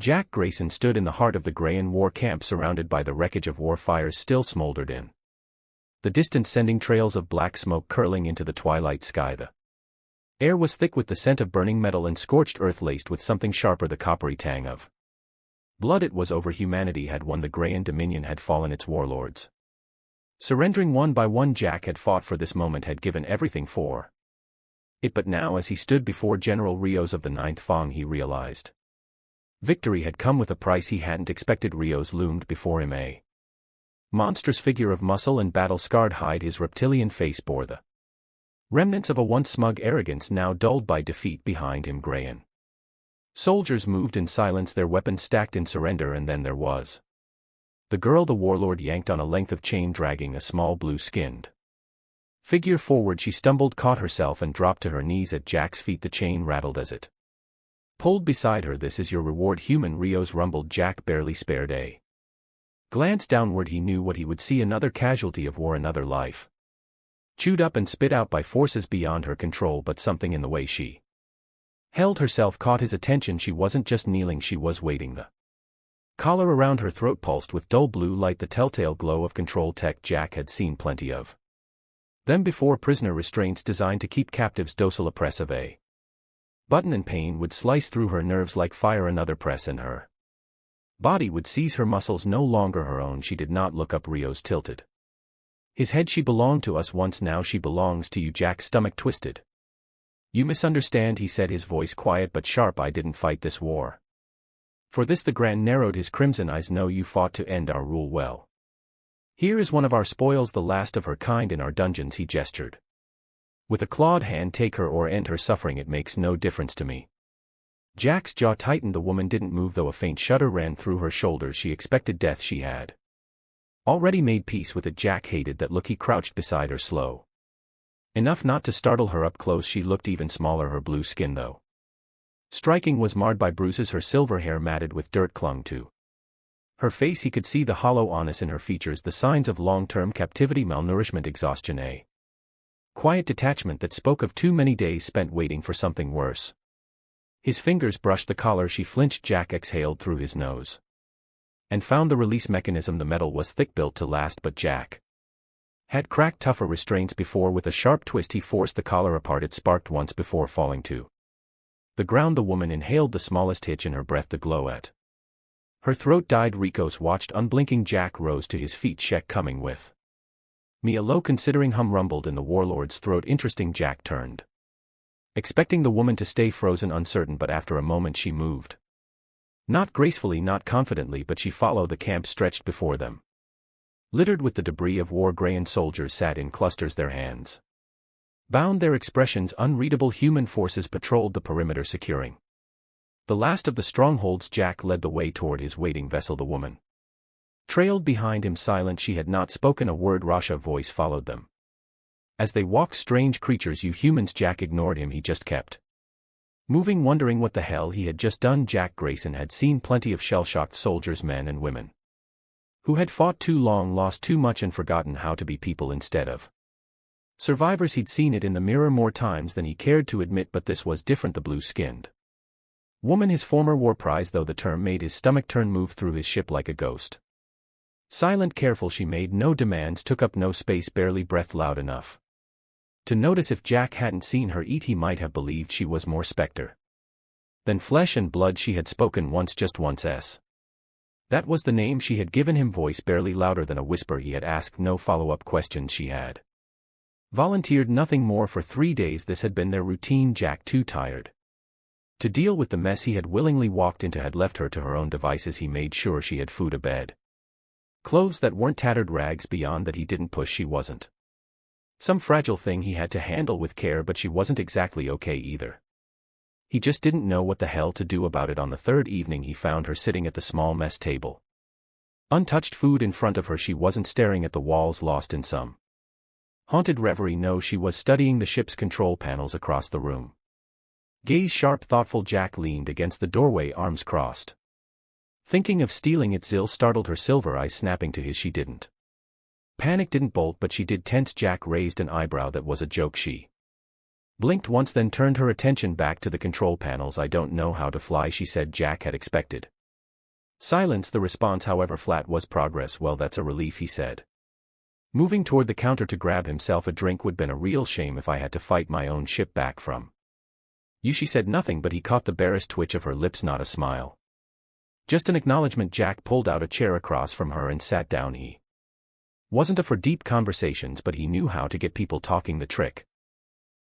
Jack Grayson stood in the heart of the Grayan war camp surrounded by the wreckage of war fires still smoldered in the distance, sending trails of black smoke curling into the twilight sky. The air was thick with the scent of burning metal and scorched earth, laced with something sharper, the coppery tang of blood. It was over. Humanity had won. The Grayan dominion had fallen. Its warlords surrendering one by one. Jack had fought for this moment, had given everything for it, but now as he stood before General Rios of the Ninth Fong, he realized victory had come with a price he hadn't expected. Rios loomed before him, a monstrous figure of muscle and battle-scarred hide. His reptilian face bore the remnants of a once smug arrogance now dulled by defeat. Behind him, Grayan soldiers moved in silence, their weapons stacked in surrender. And then there was the girl. The warlord yanked on a length of chain, dragging a small blue-skinned figure forward. She stumbled, caught herself, and dropped to her knees at Jack's feet. The chain rattled as it pulled beside her. "This is your reward, human," Rios rumbled. Jack barely spared a glance downward. He knew what he would see: another casualty of war, another life chewed up and spit out by forces beyond her control. But something in the way she held herself caught his attention. She wasn't just kneeling, she was waiting. The collar around her throat pulsed with dull blue light, the telltale glow of control tech. Jack had seen plenty of them before. Prisoner restraints designed to keep captives docile. A press of a button and pain would slice through her nerves like fire. Another press and her body would seize her muscles, no longer her own. She did not look up. Rios tilted his head. "She belonged to us once, now she belongs to you." Jack's stomach twisted. "You misunderstand," he said, his voice quiet but sharp. "I didn't fight this war for this." The Grand narrowed his crimson eyes. "No, you fought to end our rule. Well, here is one of our spoils, the last of her kind in our dungeons." He gestured with a clawed hand. "Take her or end her suffering. It makes no difference to me." Jack's jaw tightened. The woman didn't move, though a faint shudder ran through her shoulders. She expected death. She had already made peace with it. Jack hated that look. He crouched beside her, slow enough not to startle her. Up close she looked even smaller. Her blue skin, though striking, was marred by bruises. Her silver hair, matted with dirt, clung to her face. He could see the hollow honest in her features, the signs of long-term captivity, malnourishment, exhaustion, a quiet detachment that spoke of too many days spent waiting for something worse. His fingers brushed the collar. She flinched. Jack exhaled through his nose and found the release mechanism. The metal was thick, built to last, but Jack had cracked tougher restraints before. With a sharp twist he forced the collar apart. It sparked once before falling to the ground. The woman inhaled the smallest hitch in her breath. The glow at her throat died. Rios watched unblinking. Jack rose to his feet. "Sheck coming with me?" A low, considering hum rumbled in the warlord's throat. "Interesting." Jack turned, expecting the woman to stay frozen, uncertain, but after a moment she moved. Not gracefully, not confidently, but she followed. The camp stretched before them, littered with the debris of war. Grayan soldiers sat in clusters, their hands bound, their expressions unreadable. Human forces patrolled the perimeter, securing the last of the strongholds. Jack led the way toward his waiting vessel. The woman trailed behind him, silent. She had not spoken a word. Rasha's voice followed them as they walked. "Strange creatures, you humans." Jack ignored him. He just kept moving, wondering what the hell he had just done. Jack Grayson had seen plenty of shell-shocked soldiers, men and women who had fought too long, lost too much, and forgotten how to be people instead of survivors. He'd seen it in the mirror more times than he cared to admit, but this was different. The blue-skinned woman, his former war prize, though the term made his stomach turn, moved through his ship like a ghost. Silent, careful, she made no demands, took up no space, barely breathed loud enough to notice. If Jack hadn't seen her eat, he might have believed she was more specter than flesh and blood. She had spoken once, just once. That was the name she had given him, voice barely louder than a whisper. He had asked no follow-up questions. She had volunteered nothing more. For 3 days this had been their routine. Jack, too tired to deal with the mess he had willingly walked into, had left her to her own devices. He made sure she had food, a bed, clothes that weren't tattered rags. Beyond that he didn't push. She wasn't some fragile thing he had to handle with care, but she wasn't exactly okay either. He just didn't know what the hell to do about it. On the third evening he found her sitting at the small mess table, untouched food in front of her. She wasn't staring at the walls, lost in some haunted reverie. No, she was studying the ship's control panels across the room. Gaze sharp, thoughtful. Jack leaned against the doorway, arms crossed, thinking of stealing it. Zill startled, her silver eyes snapping to his. She didn't panic, didn't bolt, but she did tense. Jack raised an eyebrow. That was a joke. She blinked once, then turned her attention back to the control panels. "I don't know how to fly," she said. Jack had expected Silence. The response, however flat, was progress. Well, that's a relief, he said. Moving toward the counter to grab himself a drink. Would been a real shame if I had to fight my own ship back from you. She said nothing, but he caught the barest twitch of her lips, not a smile. Just an acknowledgement. Jack pulled out a chair across from her and sat down. He wasn't a for deep conversations, but he knew how to get people talking. The trick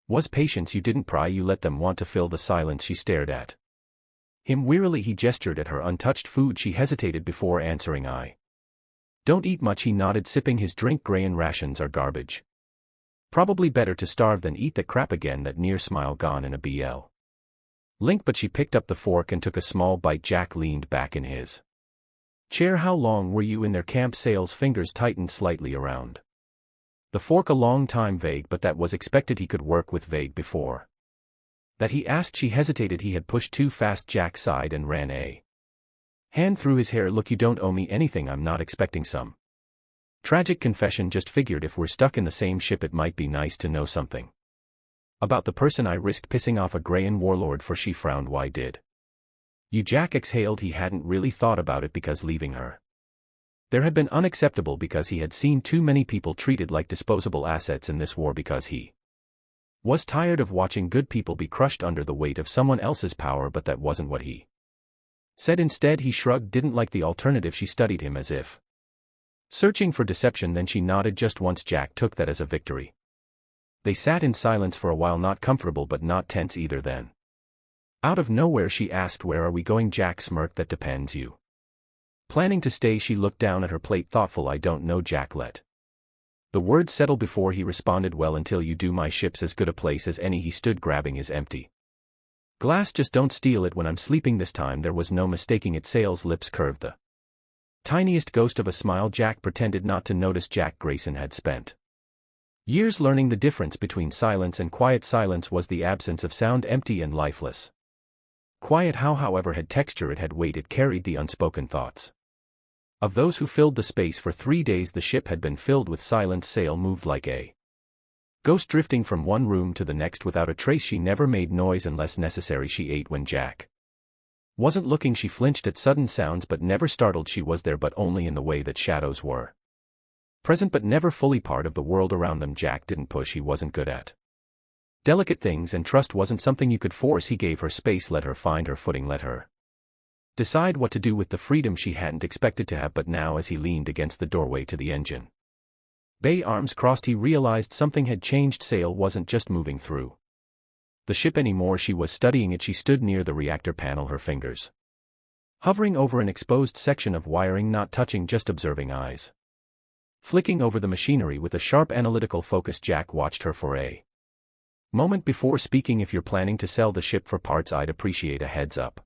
was patience. You didn't pry, you let them want to fill the silence. She stared at him wearily. He gestured at her untouched food. She hesitated before answering. I don't eat much, he nodded, sipping his drink. Grain rations are garbage. Probably better to starve than eat that crap again. That near smile gone in a BL link, but she picked up the fork and took a small bite. Jack leaned back in his chair. How long were you in their camp? Sale's fingers tightened slightly around the fork. A long time. Vague, but that was expected. He could work with vague. Before that, he asked. She hesitated. He had pushed too fast. Jack sighed and ran a hand through his hair. Look, you don't owe me anything. I'm not expecting some tragic confession. Just figured if we're stuck in the same ship, it might be nice to know something about the person I risked pissing off a Grayan warlord for. She frowned. Why did you? Jack exhaled. He hadn't really thought about it, because leaving her there had been unacceptable, because he had seen too many people treated like disposable assets in this war, because he was tired of watching good people be crushed under the weight of someone else's power. But that wasn't what he said. Instead, he shrugged. Didn't like the alternative. She studied him as if searching for deception. Then she nodded just once. Jack took that as a victory. They sat in silence for a while, not comfortable but not tense either. Then, out of nowhere, she asked, "Where are we going?" Jack smirked. "That depends. You planning to stay?" She looked down at her plate, thoughtful. "I don't know." Jack let the words settle before he responded. "Well, until you do, my ship's as good a place as any." He stood, grabbing his empty glass. "Just don't steal it when I'm sleeping this time." There was no mistaking it. Sale's lips curved the tiniest ghost of a smile. Jack pretended not to notice. Jack Grayson had spent years learning the difference between silence and quiet. Silence was the absence of sound, empty and lifeless. Quiet, however, had texture. It had weight. It carried the unspoken thoughts of those who filled the space. For 3 days the ship had been filled with silence. Sale moved like a ghost, drifting from one room to the next without a trace. She never made noise unless necessary. She ate when Jack wasn't looking. She flinched at sudden sounds but never startled. She was there, but only in the way that shadows were present but never fully part of the world around them. Jack didn't push. He wasn't good at delicate things, and trust wasn't something you could force. He gave her space, let her find her footing, let her decide what to do with the freedom she hadn't expected to have. But now, as he leaned against the doorway to the engine bay, arms crossed, he realized something had changed. Sale wasn't just moving through the ship anymore. She was studying it. She stood near the reactor panel, her fingers hovering over an exposed section of wiring, not touching, just observing, eyes flicking over the machinery with a sharp analytical focus. Jack watched her for a moment before speaking. "If you're planning to sell the ship for parts, I'd appreciate a heads up."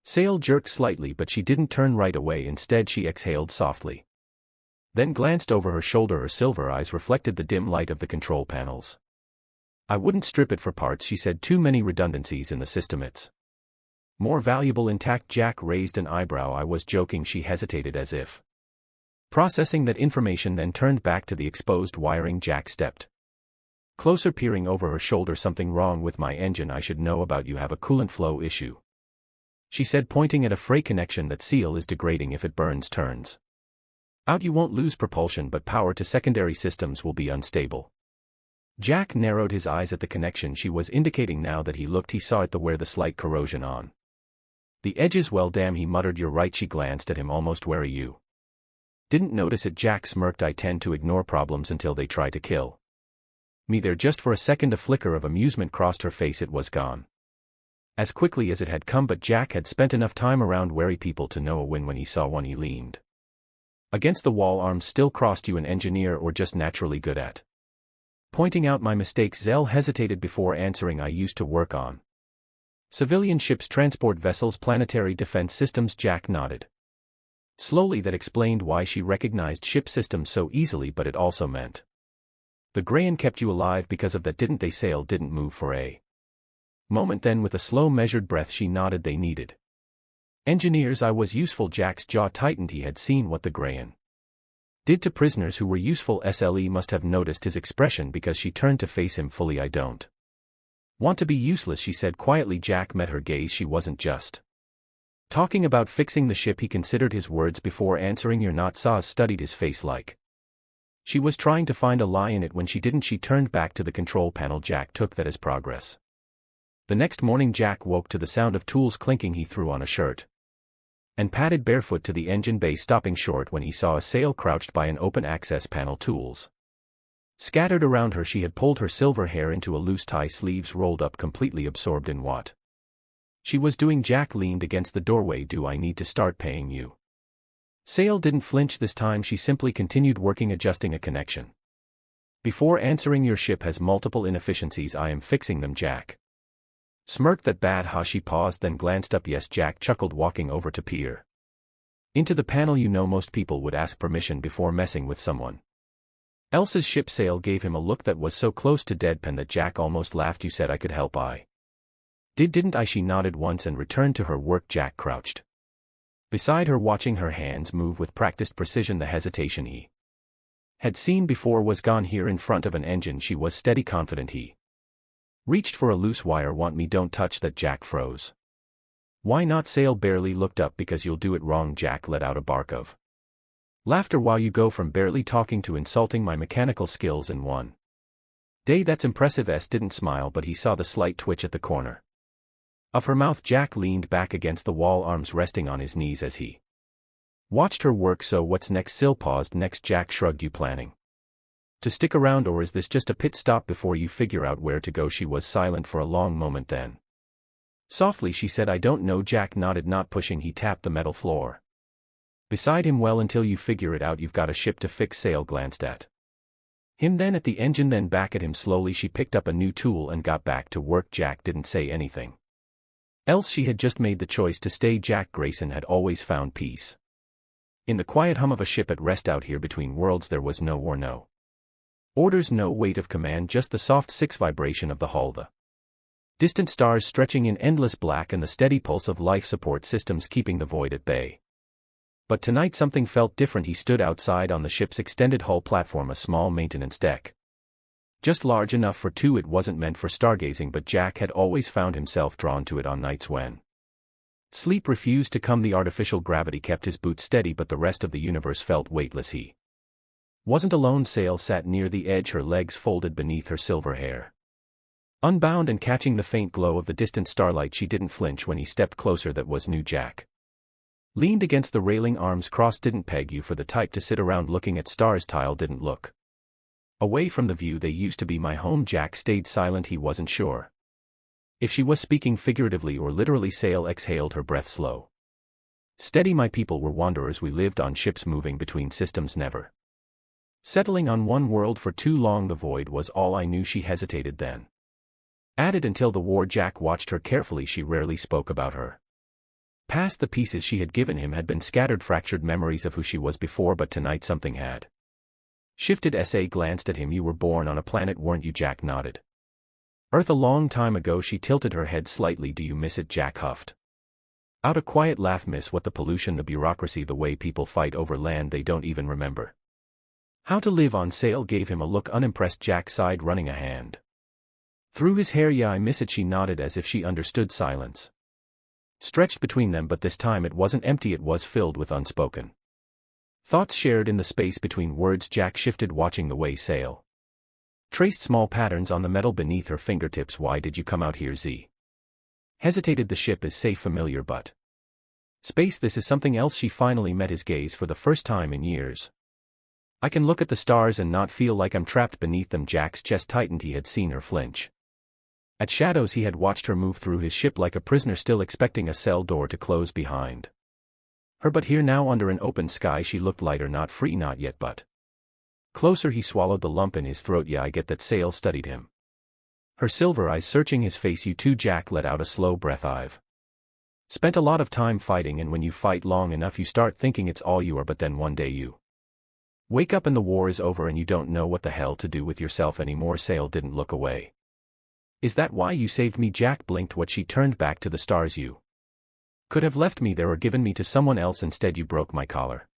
Sale jerked slightly, but she didn't turn right away. Instead, she exhaled softly, then glanced over her shoulder. Her silver eyes reflected the dim light of the control panels. "I wouldn't strip it for parts," she said. "Too many redundancies in the system. It's more valuable intact." Jack raised an eyebrow. "I was joking." She hesitated, as if processing that information, then turned back to the exposed wiring. Jack stepped closer, peering over her shoulder. "Something wrong with my engine I should know about. You have a coolant flow issue," she said, pointing at a fray connection. "That seal is degrading. If it burns, turns out, you won't lose propulsion, but power to secondary systems will be unstable." Jack narrowed his eyes at the connection she was indicating. Now that he looked, he saw it, where the slight corrosion on the edges. "Well, damn," he muttered. "You're right." She glanced at him, almost wary. "You didn't notice it?" Jack smirked. "I tend to ignore problems until they try to kill me." There, just for a second, a flicker of amusement crossed her face. It was gone as quickly as it had come, but Jack had spent enough time around wary people to know a win when he saw one. He leaned against the wall, arms still crossed. "You an engineer, or just naturally good at pointing out my mistakes?" Zell hesitated before answering. "I used to work on civilian ships, transport vessels, planetary defense systems." Jack nodded slowly. That explained why she recognized ship systems so easily, but it also meant the Grayan kept you alive because of that, didn't they? Sale didn't move for a moment. Then, with a slow, measured breath, she nodded. "They needed engineers. I was useful." Jack's jaw tightened. He had seen what the Grayan did to prisoners who were useful. SLE must have noticed his expression, because she turned to face him fully. "I don't want to be useless," she said quietly. Jack met her gaze. She wasn't just Talking about fixing the ship, he considered his words before answering. You're not. Saz studied his face like she was trying to find a lie in it when she didn't. She turned back to the control panel. Jack took that as progress. The next morning Jack woke to the sound of tools clinking. He threw on a shirt and padded barefoot to the engine bay, stopping short when he saw a sail crouched by an open access panel. Tools scattered around her. She had pulled her silver hair into a loose tie, sleeves rolled up, completely absorbed in what she was doing. Jack leaned against the doorway. Do I need to start paying you? Sail didn't flinch this time. She simply continued working, adjusting a connection. Before answering, your ship has multiple inefficiencies. I am fixing them. Jack smirked. That bad, huh? She paused, then glanced up. Yes, Jack chuckled, walking over to peer into the panel. You know, most people would ask permission before messing with someone else's ship. Sail gave him a look that was so close to deadpan that Jack almost laughed. You said I could help. I didn't I? She nodded once and returned to her work. Jack crouched beside her, watching her hands move with practiced precision. The hesitation he had seen before was gone. Here in front of an engine she was steady, confident. He reached for a loose wire. Want me? Don't touch that. Jack froze. Why not? Sail barely looked up. Because you'll do it wrong. Jack let out a bark of laughter. While you go from barely talking to insulting my mechanical skills in one day, that's impressive. S didn't smile, but he saw the slight twitch at the corner of her mouth. Jack leaned back against the wall, arms resting on his knees as he watched her work. So what's next? Sil paused. Next, Jack shrugged. You planning to stick around, or is this just a pit stop before you figure out where to go? She was silent for a long moment, then softly she said, I don't know. Jack nodded, not pushing. He tapped the metal floor beside him. Well, until you figure it out, you've got a ship to fix. Sail glanced at him, then at the engine, then back at him. Slowly she picked up a new tool and got back to work. Jack didn't say anything else. She had just made the choice to stay. Jack Grayson had always found peace in the quiet hum of a ship at rest. Out here between worlds there was no war, no orders, no weight of command, just the soft six vibration of the hull, the distant stars stretching in endless black, and the steady pulse of life support systems keeping the void at bay. But tonight something felt different. He stood outside on the ship's extended hull platform, a small maintenance deck, just large enough for two. It wasn't meant for stargazing, but Jack had always found himself drawn to it on nights when sleep refused to come. The artificial gravity kept his boots steady, but the rest of the universe felt weightless. He wasn't alone. Sail sat near the edge, her legs folded beneath her silver hair unbound and catching the faint glow of the distant starlight. She didn't flinch when he stepped closer. That was new. Jack leaned against the railing, arms crossed. Didn't peg you for the type to sit around looking at stars. Tile didn't look away from the view. They used to be my home. Jack stayed silent. He wasn't sure if she was speaking figuratively or literally. Sail exhaled, her breath slow, steady. My people were wanderers. We lived on ships moving between systems, never settling on one world for too long. The void was all I knew. She hesitated, then added, until the war. Jack watched her carefully. She rarely spoke about her past. The pieces she had given him had been scattered, fractured memories of who she was before, but tonight something had shifted. S.A. glanced at him. You were born on a planet, weren't you? Jack nodded. Earth, a long time ago. She tilted her head slightly. Do you miss it? Jack huffed out a quiet laugh. Miss what? The pollution, the bureaucracy, the way people fight over land they don't even remember how to live on. Sail gave him a look, unimpressed. Jack sighed, running a hand through his hair. Yeah, I miss it. She nodded as if she understood. Silence stretched between them, but this time it wasn't empty. It was filled with unspoken thoughts shared in the space between words. Jack shifted, watching the way Sail traced small patterns on the metal beneath her fingertips. Why did you come out here? Z hesitated. The ship is safe, familiar, but space, this is something else. She finally met his gaze for the first time in years. I can look at the stars and not feel like I'm trapped beneath them. Jack's chest tightened. He had seen her flinch at shadows. He had watched her move through his ship like a prisoner, still expecting a cell door to close behind her. But here now, under an open sky, she looked lighter, not free, not yet, but closer. He swallowed the lump in his throat. Yeah, I get that. Sail studied him, her silver eyes searching his face. You too? Jack let out a slow breath. I've spent a lot of time fighting, and when you fight long enough you start thinking it's all you are, but then one day you wake up and the war is over and you don't know what the hell to do with yourself anymore. Sail didn't look away. Is that why you saved me? Jack blinked. What? She turned back to the stars. You could have left me there or given me to someone else. Instead you broke my collar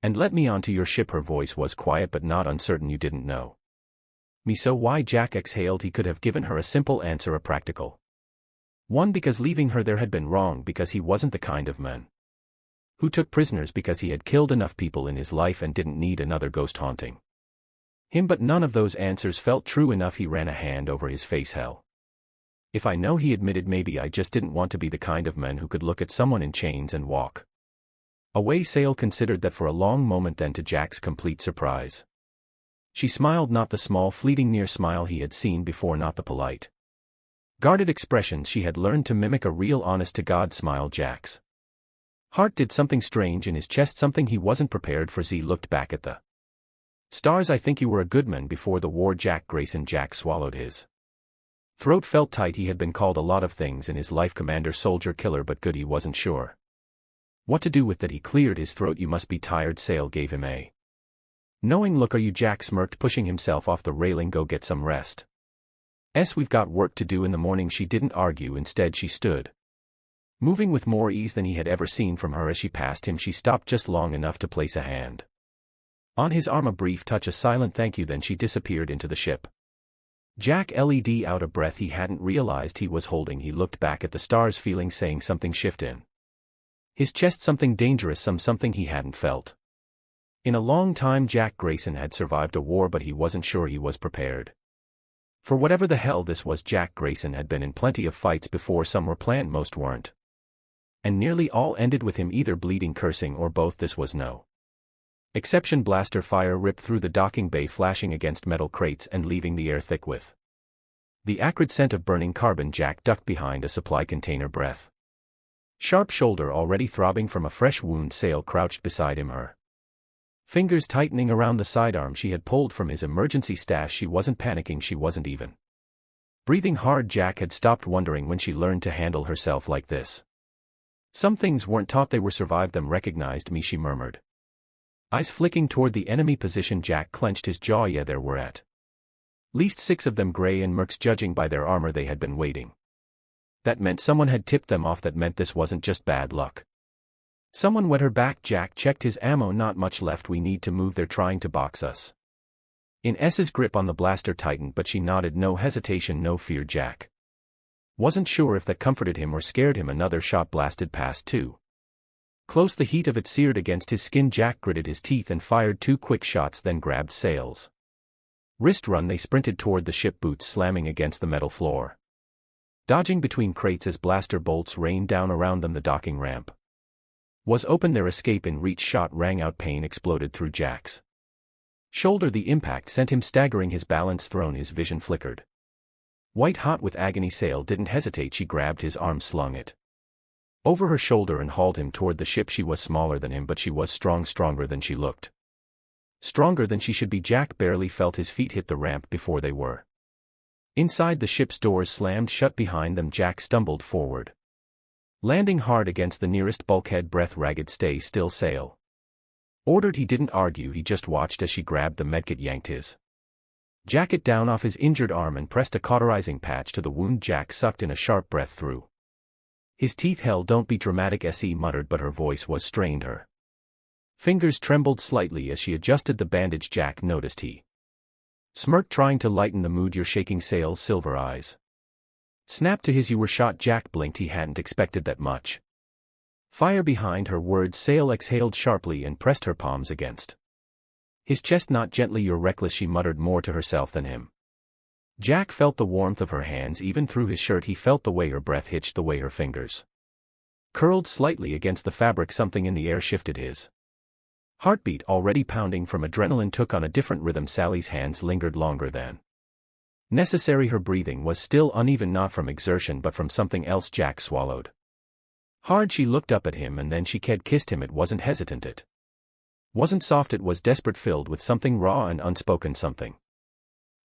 and let me onto your ship. Her voice was quiet but not uncertain. You didn't know me, so why? Jack exhaled. He could have given her a simple answer, a practical One, because leaving her there had been wrong because he wasn't the kind of man who took prisoners because he had killed enough people in his life and didn't need another ghost haunting him. But none of those answers felt true enough. He ran a hand over his face. Hell, if I know, he admitted, maybe I just didn't want to be the kind of man who could look at someone in chains and walk away. Sale considered that for a long moment, then to Jack's complete surprise, she smiled, not the small fleeting near smile he had seen before, not the polite guarded expressions she had learned to mimic, a real honest-to-God smile. Jack's heart did something strange in his chest, something he wasn't prepared for. Z looked back at the stars. I think you were a good man before the war, Jack Grayson. Jack swallowed. His throat felt tight. He had been called a lot of things in his life: commander, soldier, killer, but good. He wasn't sure what to do with that. He cleared his throat. You must be tired. Sale gave him a knowing look. Are you? Jack smirked, pushing himself off the railing. Go get some rest. We've got work to do in the morning. She didn't argue. Instead, she stood, moving with more ease than he had ever seen from her. As she passed him, she stopped just long enough to place a hand on his arm, a brief touch, a silent thank you, then she disappeared into the ship. Jack led out a breath he hadn't realized he was holding. He looked back at the stars, feeling saying something shift in his chest, something dangerous, something he hadn't felt in a long time. Jack Grayson had survived a war, but he wasn't sure he was prepared for whatever the hell this was. Jack Grayson had been in plenty of fights before. Some were planned, most weren't, and nearly all ended with him either bleeding, cursing, or both. This was no exception. Blaster fire ripped through the docking bay, flashing against metal crates and leaving the air thick with the acrid scent of burning carbon. Jack ducked behind a supply container, breath sharp, shoulder already throbbing from a fresh wound. Sale crouched beside him, her fingers tightening around the sidearm she had pulled from his emergency stash. She wasn't panicking, she wasn't even breathing hard. Jack had stopped wondering when she learned to handle herself like this. Some things weren't taught, they were survived. Them recognized me, she murmured, eyes flicking toward the enemy position. Jack clenched his jaw. Yeah, there were at least 6 of them, gray and mercs. Judging by their armor, they had been waiting. That meant someone had tipped them off. That meant this wasn't just bad luck. Someone wet her back. Jack checked his ammo. Not much left. We need to move. They're trying to box us in. S's grip on the blaster tightened, but she nodded. No hesitation, no fear. Jack wasn't sure if that comforted him or scared him. Another shot blasted past too close. The heat of it seared against his skin. Jack gritted his teeth and fired 2 quick shots, then grabbed Sale's wrist. Run. They sprinted toward the ship, boots slamming against the metal floor, dodging between crates as blaster bolts rained down around them. The docking ramp was open, their escape in reach. Shot rang out, pain exploded through Jack's shoulder. The impact sent him staggering, his balance thrown, his vision flickered white hot with agony. Sale didn't hesitate. She grabbed his arm, slung it over her shoulder, and hauled him toward the ship. She was smaller than him, but she was strong, stronger than she looked, stronger than she should be. Jack barely felt his feet hit the ramp before they were inside. The ship's doors slammed shut behind them. Jack stumbled forward, landing hard against the nearest bulkhead. Breath ragged. Stay still, Sale ordered. He didn't argue, he just watched as she grabbed the medkit, yanked his jacket down off his injured arm, and pressed a cauterizing patch to the wound. Jack sucked in a sharp breath through his teeth. Hell, don't be dramatic, S.E. muttered, but her voice was strained. Her fingers trembled slightly as she adjusted the bandage. Jack noticed he smirked, trying to lighten the mood. You're shaking. Sale's silver eyes snapped to his. You were shot. Jack blinked. He hadn't expected that much fire behind her words. Sale exhaled sharply and pressed her palms against his chest. Not gently. You're reckless, she muttered, more to herself than him. Jack felt the warmth of her hands even through his shirt. He felt the way her breath hitched, the way her fingers curled slightly against the fabric. Something in the air shifted. His heartbeat, already pounding from adrenaline, took on a different rhythm. Sally's hands lingered longer than necessary. Her breathing was still uneven, not from exertion but from something else. Jack swallowed hard. She looked up at him, and then she kissed him. It wasn't hesitant, it wasn't soft, it was desperate, filled with something raw and unspoken, something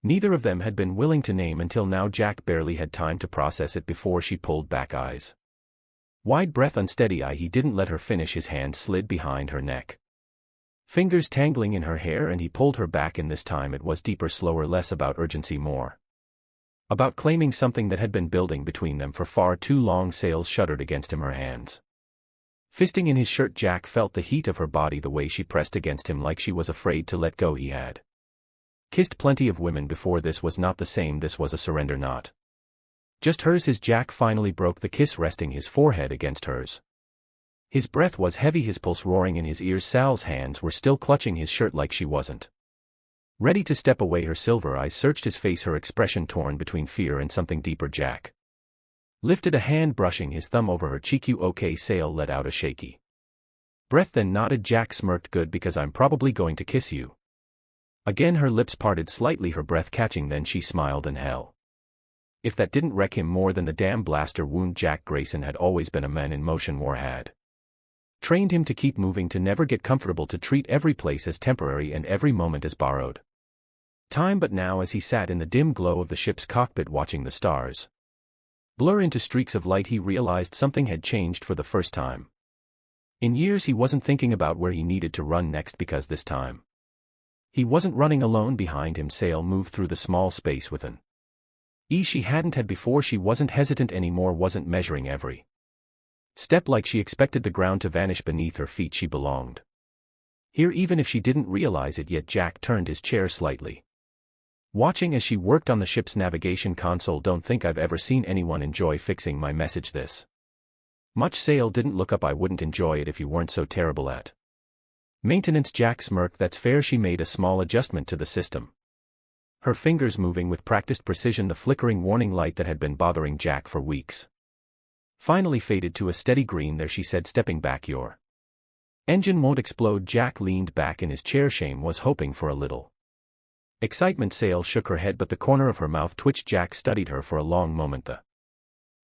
neither of them had been willing to name until now. Jack barely had time to process it before she pulled back, eyes wide, breath unsteady. He didn't let her finish. His hand slid behind her neck, fingers tangling in her hair, and he pulled her back. In this time it was deeper, slower, less about urgency, more about claiming something that had been building between them for far too long. Sale shuddered against him, her hands fisting in his shirt. Jack felt the heat of her body, the way she pressed against him like she was afraid to let go. He had kissed plenty of women before. This was not the same. This was a surrender, not Just hers. His Jack finally broke the kiss, resting his forehead against hers. His breath was heavy, his pulse roaring in his ears. Sal's hands were still clutching his shirt like she wasn't ready to step away. Her silver eyes searched his face, her expression torn between fear and something deeper. Jack lifted a hand, brushing his thumb over her cheek. You okay? Sal let out a shaky breath, then nodded. Jack smirked. Good, because I'm probably going to kiss you again. Her lips parted slightly, her breath catching, then she smiled. And hell, if that didn't wreck him more than the damn blaster wound. Jack Grayson had always been a man in motion. War had trained him to keep moving, to never get comfortable, to treat every place as temporary and every moment as borrowed time. But now, as he sat in the dim glow of the ship's cockpit watching the stars blur into streaks of light, he realized something had changed for the first time in years. He wasn't thinking about where he needed to run next, because this time he wasn't running alone. Behind him, Sal moved through the small space with an ease she hadn't had before. She wasn't hesitant anymore, wasn't measuring every step like she expected the ground to vanish beneath her feet. She belonged here, even if she didn't realize it yet. Jack turned his chair slightly, watching as she worked on the ship's navigation console. Don't think I've ever seen anyone enjoy fixing my message this much. Sal didn't look up. I wouldn't enjoy it if you weren't so terrible at maintenance. Jack smirked. That's fair. She made a small adjustment to the system, her fingers moving with practiced precision. The flickering warning light that had been bothering Jack for weeks finally faded to a steady green. There, she said, stepping back. Your engine won't explode. Jack leaned back in his chair. Shame was hoping for a little excitement. Sal shook her head, but the corner of her mouth twitched. Jack studied her for a long moment. The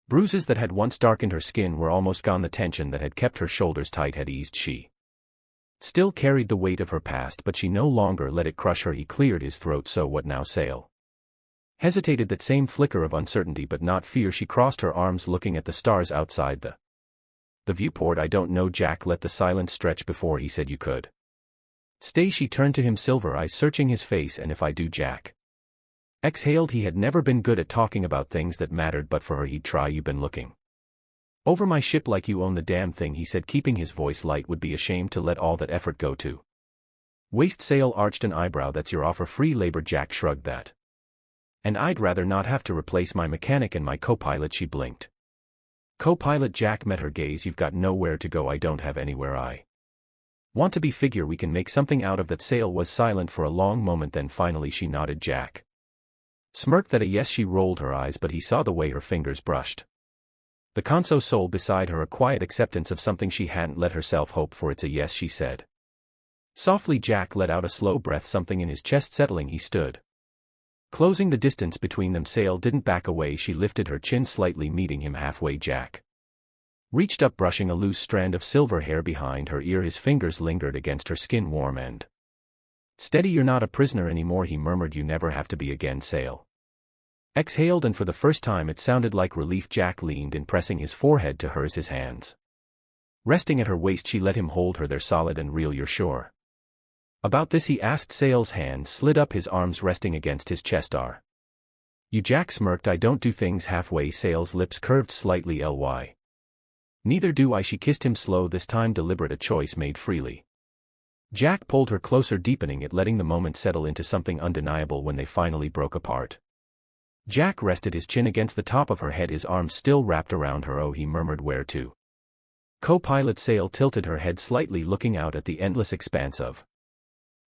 bruises that had once darkened her skin were almost gone. The tension that had kept her shoulders tight had eased. She still carried the weight of her past, but she no longer let it crush her. He cleared his throat. So what now? Sal hesitated, that same flicker of uncertainty but not fear. She crossed her arms, looking at the stars outside the viewport. I don't know. Jack let the silence stretch before he said, you could stay. She turned to him, silver eyes searching his face. And if I do? Jack exhaled. He had never been good at talking about things that mattered, but for her he'd try. You've been looking over my ship like you own the damn thing, he said, keeping his voice light. Would be ashamed to let all that effort go to waste. Sal arched an eyebrow. That's your offer? Free labor? Jack shrugged. That, and I'd rather not have to replace my mechanic and my co-pilot. She blinked. Co-pilot? Jack met her gaze. You've got nowhere to go. I don't have anywhere I want to be. Figure we can make something out of that. Sal was silent for a long moment, then finally she nodded. Jack smirked that a yes. She rolled her eyes, but he saw the way her fingers brushed the console beside her, a quiet acceptance of something she hadn't let herself hope for. It's a yes, she said softly. Jack let out a slow breath, something in his chest settling. He stood, closing the distance between them. Sal didn't back away. She lifted her chin slightly, meeting him halfway. Jack reached up, brushing a loose strand of silver hair behind her ear. His fingers lingered against her skin, warm and steady. You're not a prisoner anymore, he murmured. You never have to be again. Sal exhaled, and for the first time it sounded like relief. Jack leaned in, pressing his forehead to hers, his hands resting at her waist. She let him hold her there, solid and real. You're sure about this? He asked. Sal's hands slid up, his arms resting against his chest. Are you? Jack smirked. I don't do things halfway. Sal's lips curved slightly. Ly. Neither do I. She kissed him, slow this time, deliberate, a choice made freely. Jack pulled her closer, deepening it, letting the moment settle into something undeniable. When they finally broke apart, Jack rested his chin against the top of her head, his arms still wrapped around her. Oh, he murmured. Where to? Co-pilot? Sal tilted her head slightly, looking out at the endless expanse of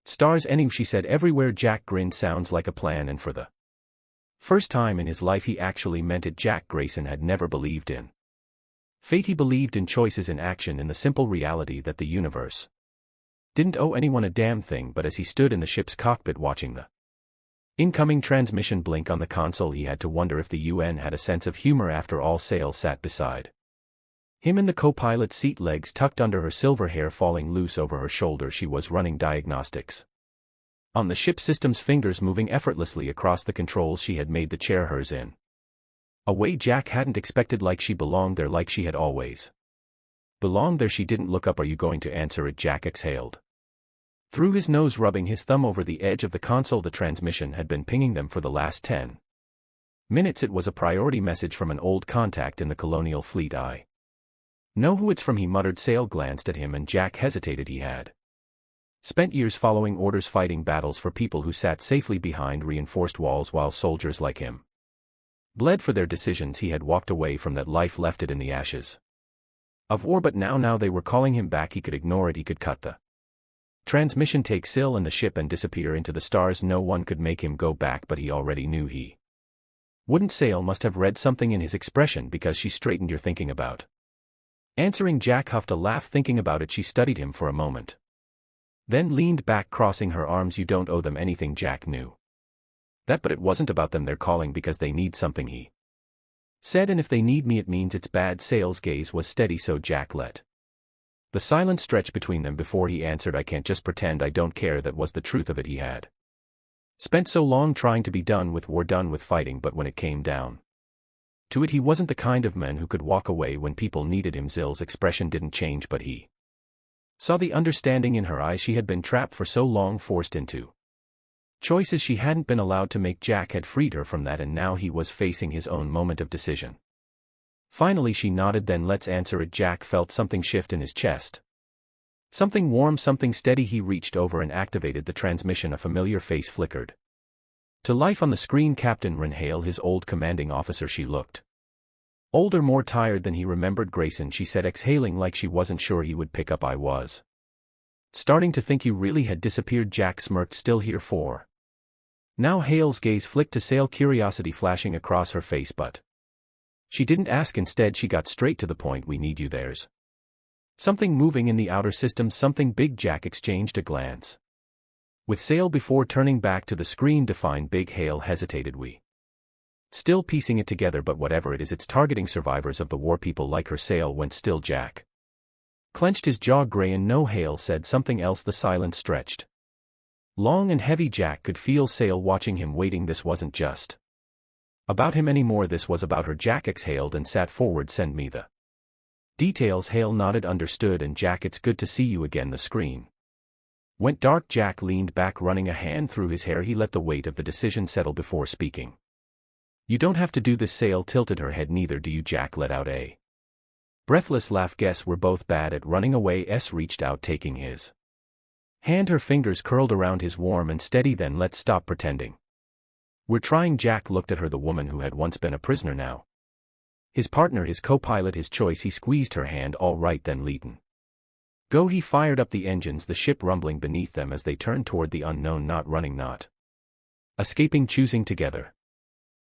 stars. She said. Everywhere. Jack grinned. Sounds like a plan, and for the first time in his life he actually meant it. Jack Grayson had never believed in fate. He believed in choices, in action, in the simple reality that the universe didn't owe anyone a damn thing. But as he stood in the ship's cockpit watching the incoming transmission blink on the console, he had to wonder if the UN had a sense of humor after all. Sal sat beside him in the co-pilot seat, legs tucked under her, silver hair falling loose over her shoulder. She was running diagnostics on the ship systems, fingers moving effortlessly across the controls. She had made the chair hers in a way Jack hadn't expected, like she belonged there, like she had always belonged there. She didn't look up. Are you going to answer it? Jack exhaled through his nose, rubbing his thumb over the edge of the console. The transmission had been pinging them for the last 10 minutes. It was a priority message from an old contact in the Colonial Fleet. I know who it's from, he muttered. Sal glanced at him and Jack hesitated. He had spent years following orders, fighting battles for people who sat safely behind reinforced walls, while soldiers like him Bled for their decisions he had walked away from that life left it in the ashes of war, but now they were calling him back. He could ignore it, he could cut the transmission, take sail in the ship and disappear into the stars. No one could make him go back, but he already knew he wouldn't. Sail must have read something in his expression because she straightened. You're thinking about answering? Jack huffed a laugh. Thinking about it. She studied him for a moment, then leaned back, crossing her arms. You don't owe them anything. Jack knew that, but it wasn't about them. They're calling because they need something, he said, and if they need me it means it's bad. Sail's gaze was steady, so Jack let the silence stretch between them before he answered. I can't just pretend I don't care. That was the truth of it. He had spent so long trying to be done with war, done with fighting, but when it came down to it, he wasn't the kind of man who could walk away when people needed him. Zill's expression didn't change, but he saw the understanding in her eyes. She had been trapped for so long, forced into choices she hadn't been allowed to make. Jack had freed her from that, and now he was facing his own moment of decision. Finally she nodded. Then let's answer it. Jack felt something shift in his chest. Something warm, something steady. He reached over and activated the transmission. A familiar face flickered to life on the screen. Captain Renhale, his old commanding officer. She looked older, more tired than he remembered. Grayson, she said, exhaling like she wasn't sure he would pick up. I was starting to think you really had disappeared. Jack smirked. Still here for now? Hale's gaze flicked to Sail, curiosity flashing across her face, but she didn't ask. Instead she got straight to the point. We need you. There's something moving in the outer system, something big. Jack exchanged a glance with Sail before turning back to the screen. Define big. Hale hesitated. We still piecing it together, but whatever it is, it's targeting survivors of the war, people like her. Sail went still. Jack clenched his jaw. Grayan, no. Hale said something else. The silence stretched long and heavy. Jack could feel Sail watching him, waiting. This wasn't just about him anymore, this was about her. Jack exhaled and sat forward. Send me the details. Hale nodded. Understood. And Jack, it's good to see you again. The screen went dark. Jack leaned back, running a hand through his hair. He let the weight of the decision settle before speaking. You don't have to do this. Sail tilted her head. Neither do you. Jack let out a breathless laugh. Guess we're both bad at running away. S reached out, taking his hand. Her fingers curled around his, warm and steady. Then let's stop pretending we're trying. Jack looked at her, the woman who had once been a prisoner, now his partner, his co-pilot, his choice. He squeezed her hand. All right then, Leighton. Go. He fired up the engines, the ship rumbling beneath them as they turned toward the unknown. Not running, not escaping, choosing together.